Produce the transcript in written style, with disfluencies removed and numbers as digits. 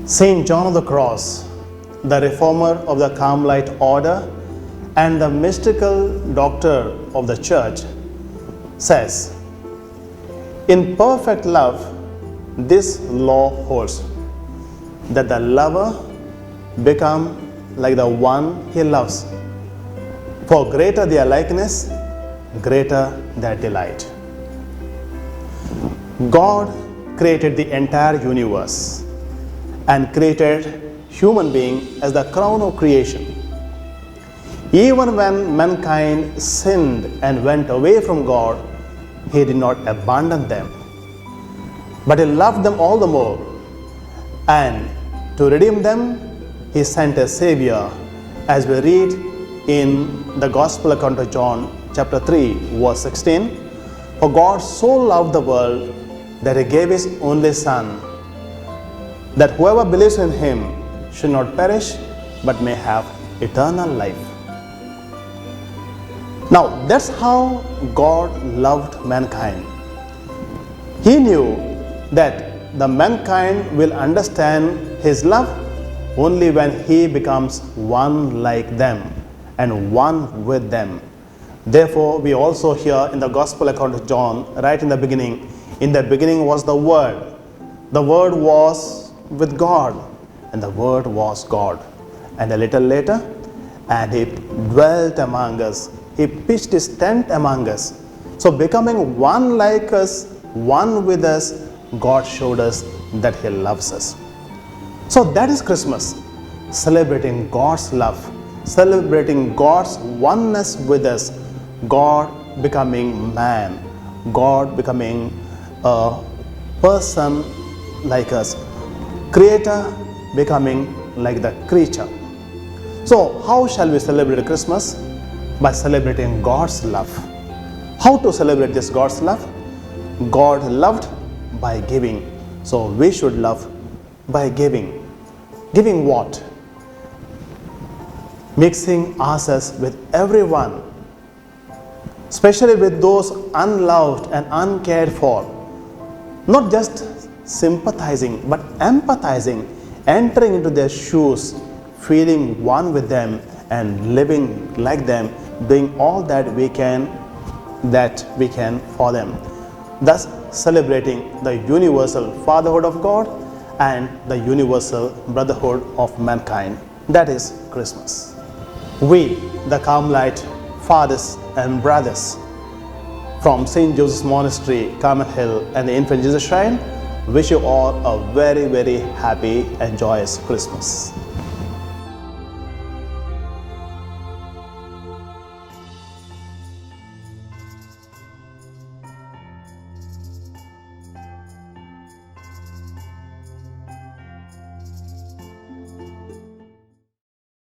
Saint John of the Cross, the reformer of the Carmelite order and the mystical doctor of the church, says, "In perfect love, this law holds, that the lover become like the one he loves. For greater their likeness, greater their delight." God created the entire universe and created human being as the crown of creation. Even when mankind sinned and went away from God, He did not abandon them, but He loved them all the more. And to redeem them, He sent a Savior, as we read in the Gospel according to John chapter 3 verse 16. "For God so loved the world that He gave His only Son, that whoever believes in Him should not perish but may have eternal life." Now that's how God loved mankind. He knew that the mankind will understand His love only when He becomes one like them and one with them. Therefore, we also hear in the Gospel according to John, right in the beginning was the Word. The Word was with God, and the Word was God. And a little later, and He dwelt among us. He pitched His tent among us. So becoming one like us, one with us, God showed us that He loves us. So that is Christmas, celebrating God's love, celebrating God's oneness with us, God becoming man, God becoming a person like us, Creator becoming like the creature. So how shall we celebrate Christmas? By celebrating God's love. How to celebrate this God's love? God loved by giving. So we should love by giving. Giving what? Mixing ourselves with everyone, especially with those unloved and uncared for. Not just sympathizing, but empathizing, entering into their shoes, feeling one with them and living like them, doing all that we can for them. Thus celebrating the universal fatherhood of God and the universal brotherhood of mankind. That is Christmas. We, the Carmelite fathers and brothers from St. Joseph's Monastery, Carmel Hill and the Infant Jesus Shrine, wish you all a very, very happy and joyous Christmas.